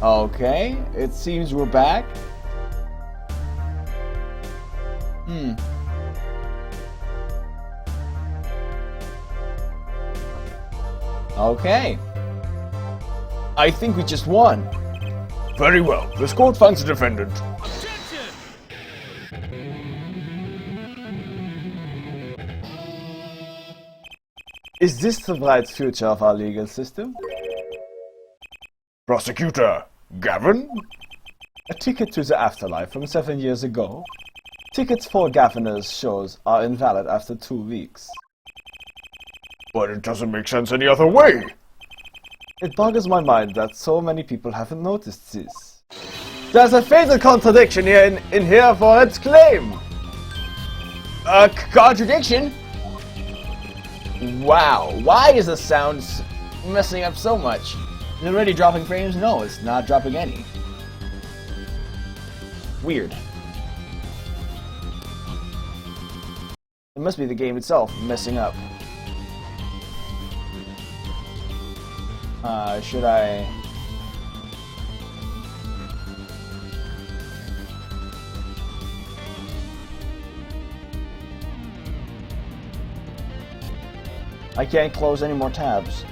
Okay, it seems we're back. Okay. I think we just won. Very well. This court finds the defendant. Is this the bright future of our legal system? Prosecutor Gavin? A ticket to the afterlife from 7 years ago. Tickets for Gaviner's shows are invalid after 2 weeks. But it doesn't make sense any other way. It boggles my mind that so many people haven't noticed this. There's a fatal contradiction here in here for its claim! A contradiction? Wow, why is the sound messing up so much? Is it already dropping frames? No, it's not dropping any. Weird. It must be the game itself messing up. Should I... I can't close any more tabs.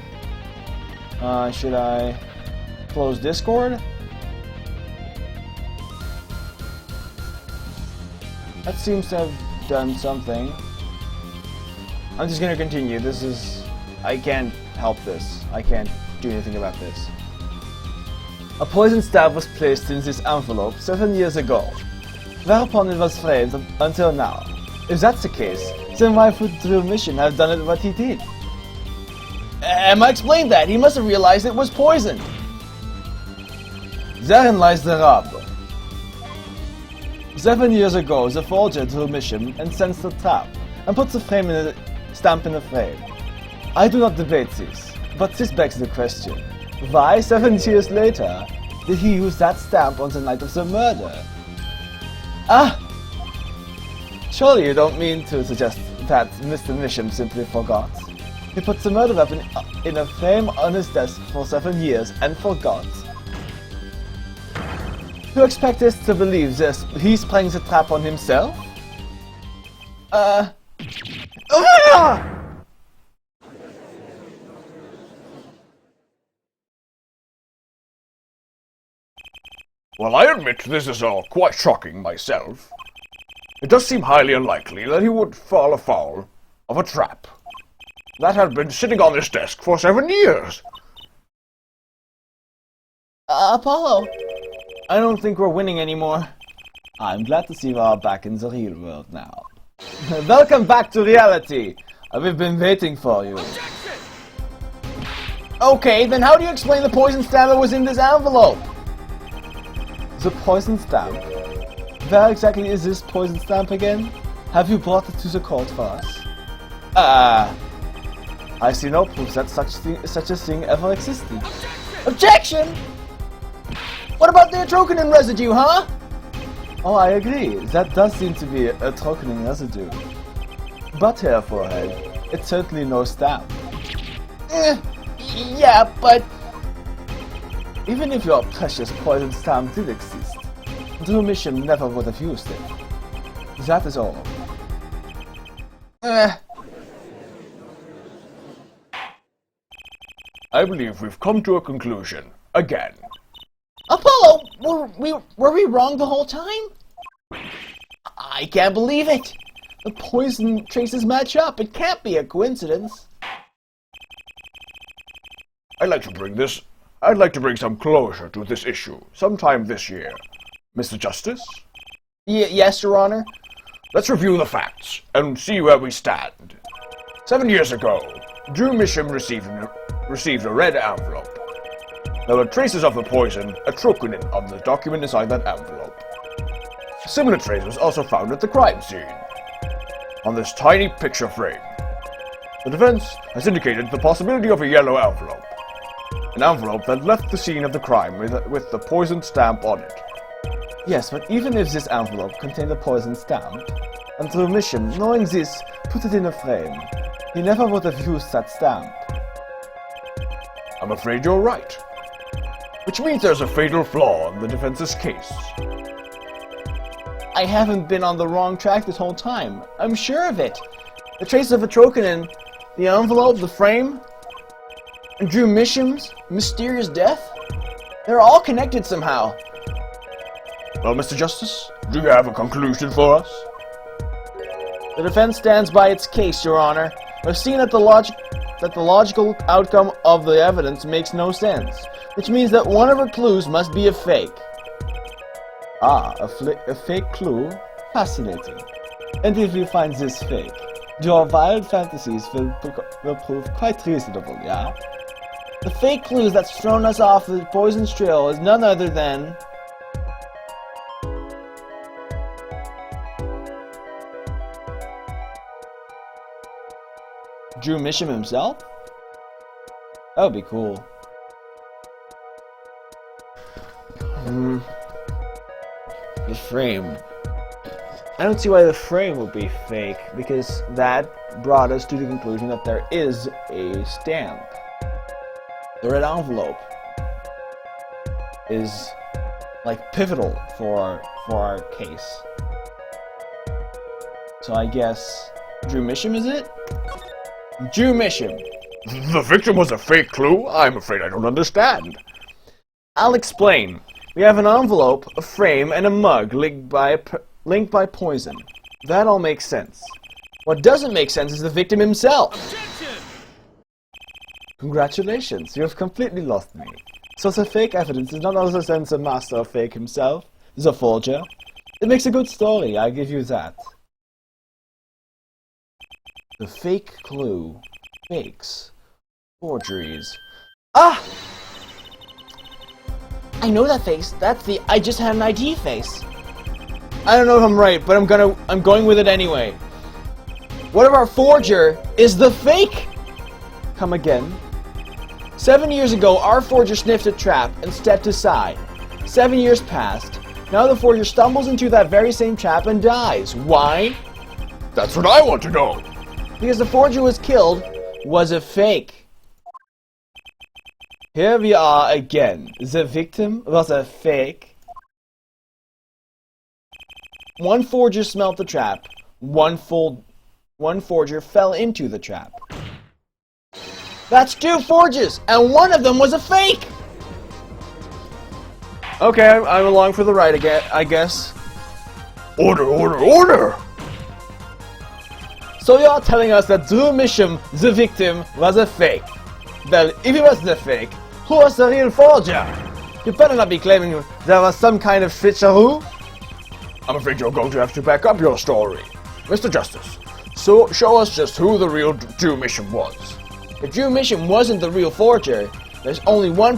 Should I close Discord? That seems to have done something. I'm just gonna continue. I can't help this. I can't do anything about this. A poison stab was placed in this envelope 7 years ago, whereupon it was framed until now. If that's the case, then why would the mission have done it what he did? Emma explained that. He must have realized it was poison. Therein lies the rub. 7 years ago, the forger drew a mission and sensed the trap, and put the stamp in the frame. I do not debate this, but this begs the question. Why, 7 years later, did he use that stamp on the night of the murder? Surely you don't mean to suggest that Mr. Misham simply forgot. He put the murder weapon in a frame on his desk for 7 years and forgot. You expect us to believe this? He's playing the trap on himself? Well, I admit this is all quite shocking myself. It does seem highly unlikely that he would fall afoul of a trap that had been sitting on his desk for 7 years. Apollo. I don't think we're winning anymore. I'm glad to see we are back in the real world now. Welcome back to reality. We've been waiting for you. Okay, then how do you explain the poison stamp that was in this envelope? The poison stamp? Where exactly is this poison stamp again? Have you brought it to the court for us? I see no proof that such a thing ever existed. Objection! What about the trochonin residue, huh? Oh, I agree. That does seem to be a trochonin residue. But here, Forehead, it's certainly no stamp. Yeah, but... Even if your precious poison stamp did exist, Drew Mission never would have used it. That is all. I believe we've come to a conclusion. Again. Apollo, were we wrong the whole time? I can't believe it. The poison traces match up. It can't be a coincidence. I'd like to bring some closure to this issue sometime this year. Mr. Justice? Yes, Your Honor. Let's review the facts and see where we stand. 7 years ago, Drew Misham received a red envelope. There were traces of the poison, a trochonin, on the document inside that envelope. A similar trace was also found at the crime scene, on this tiny picture frame. The defense has indicated the possibility of a yellow envelope. An envelope that left the scene of the crime with the poison stamp on it. Yes, but even if this envelope contained a poison stamp, and Drew Misham, knowing this, put it in a frame, he never would have used that stamp. I'm afraid you're right. Which means there's a fatal flaw in the defense's case. I haven't been on the wrong track this whole time. I'm sure of it. The traces of a Trocanin, the envelope, the frame, and Drew Misham's mysterious death, they're all connected somehow. Well, Mr. Justice, do you have a conclusion for us? The defense stands by its case, Your Honor. I've seen that the logical outcome of the evidence makes no sense, which means that one of our clues must be a fake. Ah, a fake clue? Fascinating. And if you find this fake, your wild fantasies will prove quite reasonable, yeah? The fake clue that's thrown us off the poison's trail is none other than... Drew Misham himself? That would be cool. The frame. I don't see why the frame would be fake, because that brought us to the conclusion that there is a stamp. The red envelope is like pivotal for our case. So I guess Drew Misham is it? Drew Misham. The victim was a fake clue? I'm afraid I don't understand. I'll explain. We have an envelope, a frame, and a mug linked by poison. That all makes sense. What doesn't make sense is the victim himself. Objection! Congratulations, you have completely lost me. So the fake evidence is none other than the master of fake himself, the forger. It makes a good story, I give you that. The fake clue. Fakes. Forgeries. Ah! I know that face. That's the I just had an ID face. I don't know if I'm right, but I'm going with it anyway. What if our forger is the fake? Come again. 7 years ago, our forger sniffed a trap and stepped aside. 7 years passed. Now the forger stumbles into that very same trap and dies. Why? That's what I want to know. Because the forger was killed was a fake. Here we are again. The victim was a fake. One forger smelt the trap. One forger fell into the trap. That's two forgers, and one of them was a fake! Okay, I'm along for the ride again, I guess. Order, order, order! So you're telling us that Drew Misham, the victim, was a fake. Well, if he was the fake, who was the real forger? You better not be claiming there was some kind of switcheroo. I'm afraid you're going to have to back up your story. Mr. Justice, so show us just who the real Drew Misham was. If Drew Misham wasn't the real forger, there's only one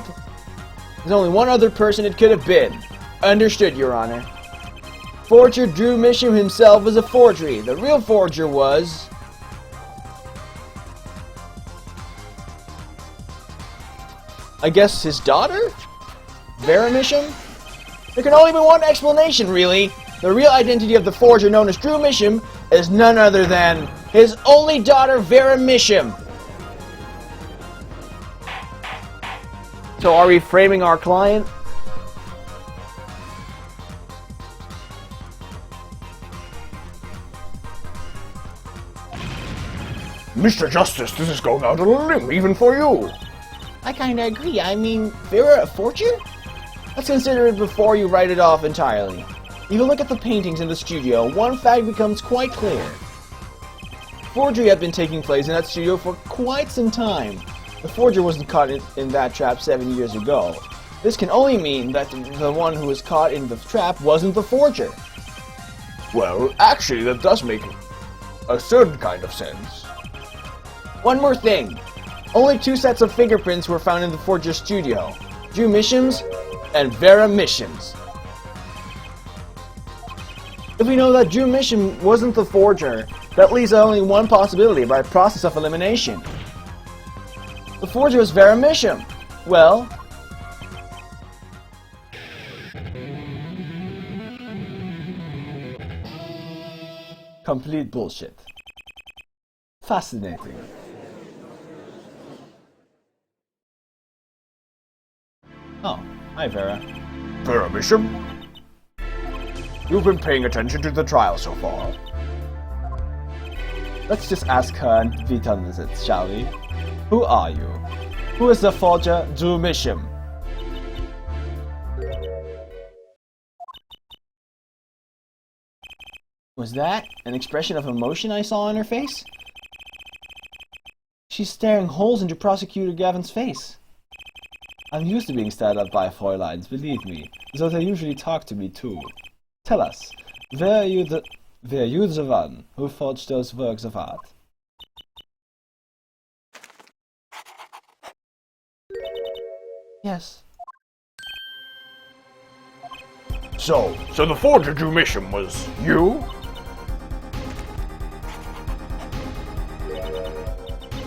other person it could have been. Understood, Your Honor. Forger Drew Misham himself was a forgery. The real forger was... I guess his daughter? Vera Misham? There can only be one explanation, really. The real identity of the forger known as Drew Misham is none other than his only daughter, Vera Misham. So are we framing our client? Mr. Justice, this is going out on a limb, even for you. I kinda agree. I mean, Vera a forger? Let's consider it before you write it off entirely. If you look at the paintings in the studio, one fact becomes quite clear. Forgery had been taking place in that studio for quite some time. The forger wasn't caught in that trap 7 years ago. This can only mean that the one who was caught in the trap wasn't the forger. Well, actually, that does make a certain kind of sense. One more thing. Only 2 sets of fingerprints were found in the forger's studio. Drew Misham's and Vera Misham's. If we know that Drew Misham wasn't the forger, that leaves only one possibility by process of elimination. The forger was Vera Misham. Well... complete bullshit. Fascinating. Oh. Hi, Vera. Vera Misham? You've been paying attention to the trial so far. Let's just ask her and be done with it, shall we? Who are you? Who is the forger Drew Misham? Was that an expression of emotion I saw on her face? She's staring holes into Prosecutor Gavin's face. I'm used to being stared at by Fräuleins, believe me, though they usually talk to me too. Tell us, were you the one who forged those works of art? Yes. So the forger Drew Misham was you?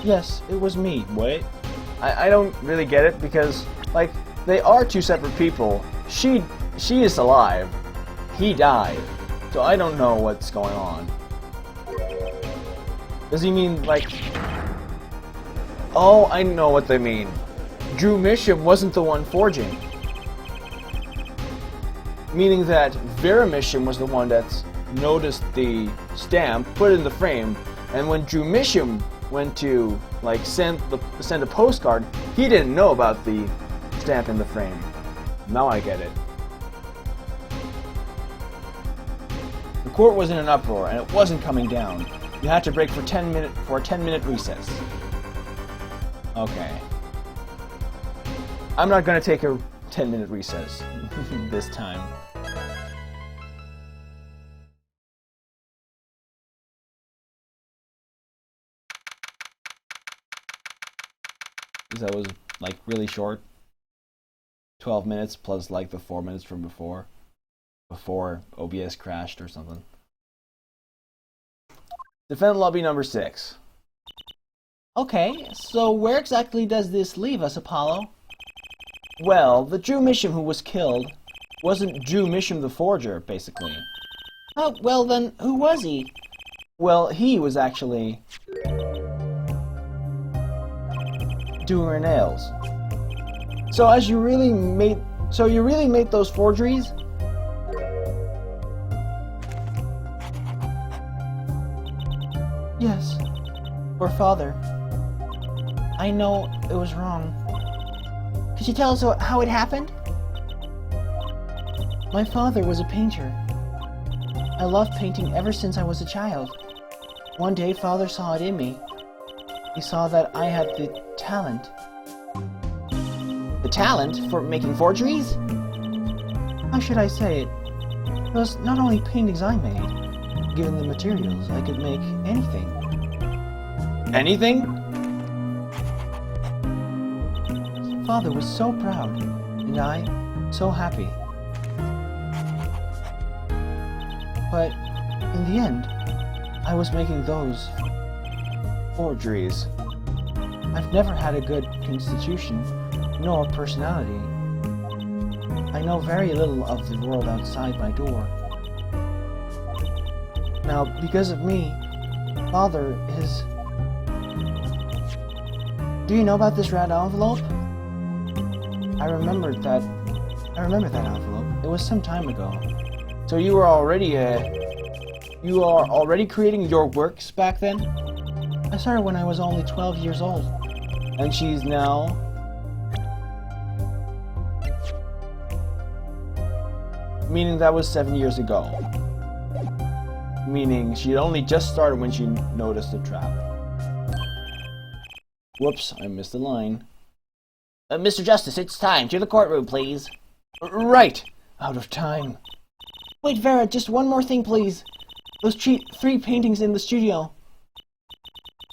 Yes, it was me. Wait. I don't really get it because, like, they are two separate people. She is alive. He died. So I don't know what's going on. Does he mean, like... Oh, I know what they mean. Drew Misham wasn't the one forging. Meaning that Vera Misham was the one that noticed the stamp, put it in the frame, and when Drew Misham went to, like, send a postcard, he didn't know about the stamp in the frame. Now I get it. The court was in an uproar, and it wasn't coming down. You had to break for a 10-minute recess. Okay. I'm not gonna take a 10-minute recess this time. That was, like, really short. 12 minutes plus, like, the 4 minutes from before. Before OBS crashed or something. Defend lobby number 6. Okay, so where exactly does this leave us, Apollo? Well, the Drew Misham who was killed wasn't Drew Misham the forger, basically. Oh, well then, who was he? Well, he was actually... doing her nails. So you really made those forgeries? Yes. For father. I know it was wrong. Could you tell us how it happened? My father was a painter. I loved painting ever since I was a child. One day, father saw it in me. He saw that I had the talent. The talent for making forgeries? How should I say it? It was not only paintings I made. Given the materials, I could make anything. Anything? Father was so proud, and I so happy. But in the end, I was making those forgeries. I've never had a good constitution, nor personality. I know very little of the world outside my door. Now, because of me, Father is... Do you know about this red envelope? I remember that envelope. It was some time ago. So you are already creating your works back then? I started when I was only 12 years old. And she's now... Meaning that was 7 years ago. Meaning she only just started when she noticed the trap. Whoops, I missed the line. Mr. Justice, it's time. To the courtroom, please. Right! Out of time. Wait, Vera, just one more thing, please. Those 3 paintings in the studio.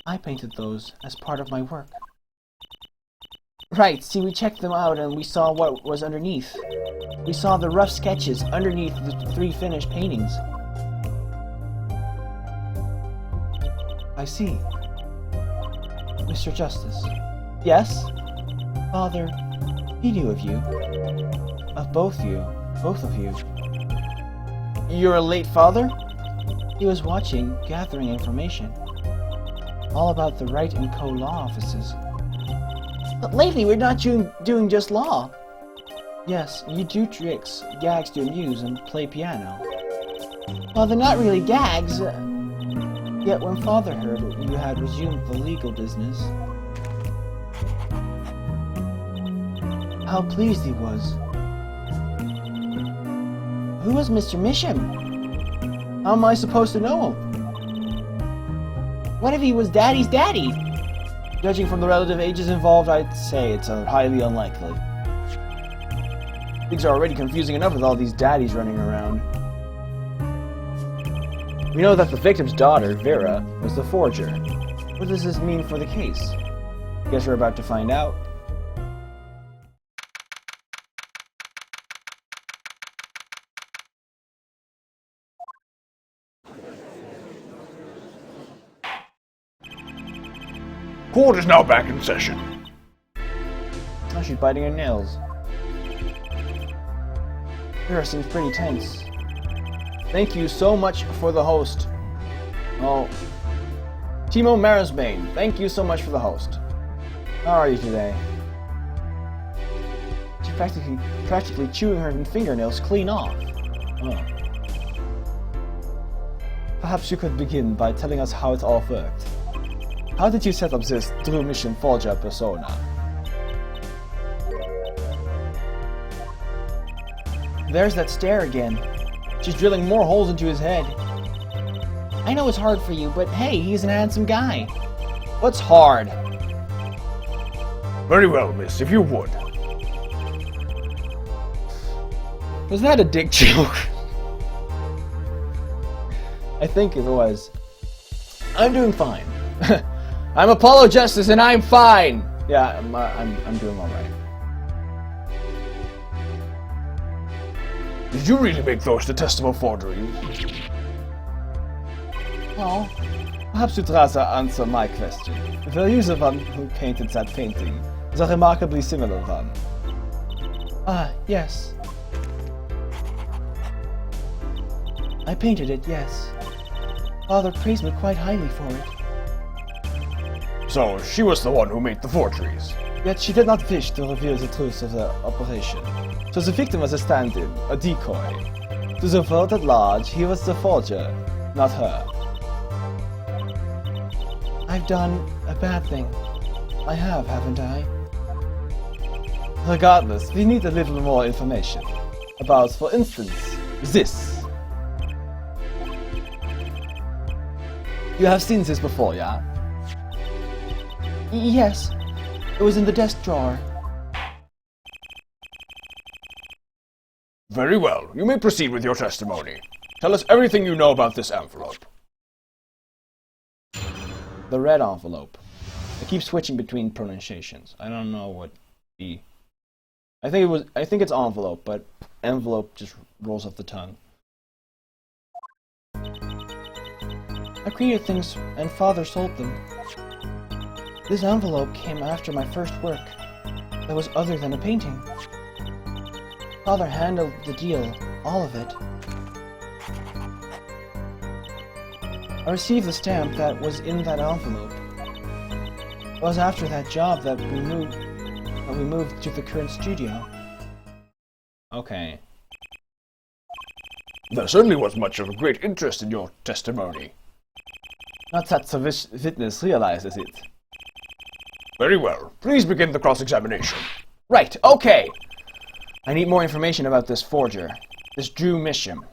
I painted those as part of my work. Right, see, we checked them out and we saw what was underneath. We saw the rough sketches underneath the 3 finished paintings. I see. Mr. Justice. Yes? Father, he knew of you. Of both of you. Your late father? He was watching, gathering information. All about the Wright & Co. law offices. But lately we're not doing just law. Yes, you do tricks, gags to amuse, and play piano. Well, they're not really gags. Yet when Father heard it, you had resumed the legal business. How pleased he was. Who was Mr. Misham? How am I supposed to know him? What if he was Daddy's daddy? Judging from the relative ages involved, I'd say it's highly unlikely. Things are already confusing enough with all these daddies running around. We know that the victim's daughter, Vera, was the forger. What does this mean for the case? Guess we're about to find out. Court is now back in session. Oh, she's biting her nails. Vera seems pretty tense. Thank you so much for the host. Oh. Timo Marisbane, thank you so much for the host. How are you today? She's practically chewing her fingernails clean off. Oh. Perhaps you could begin by telling us how it all worked. How did you set up this True Mission Forger persona? There's that stare again. She's drilling more holes into his head. I know it's hard for you, but hey, he's an handsome guy. What's hard? Very well, miss, if you would. Was that a dick joke? I think it was. I'm doing fine. I'm Apollo Justice and I'm fine! Yeah, I'm doing alright. Did you really make those detestable forgeries? Well, perhaps you'd rather answer my question. Were you the one who painted that painting? The remarkably similar one? Ah, yes. I painted it, yes. Father praised me quite highly for it. So, she was the one who made the forgeries. Yet she did not wish to reveal the truth of the operation. So the victim was a stand-in, a decoy. To the world at large, he was the forger, not her. I've done a bad thing. I have, haven't I? Regardless, we need a little more information. About, for instance, this. You have seen this before, yeah? Yes. It was in the desk drawer. Very well. You may proceed with your testimony. Tell us everything you know about this envelope. The red envelope. I keep switching between pronunciations. I don't know what the... I think it's envelope, but envelope just rolls off the tongue. I created things and Father sold them. This envelope came after my first work. That was other than a painting. Father handled the deal, all of it. I received the stamp that was in that envelope. It was after that job that we moved to the current studio. Okay. There certainly was much of a great interest in your testimony. Not that the witness realizes it. Very well. Please begin the cross-examination. Right, okay! I need more information about this forger, this Drew Misham.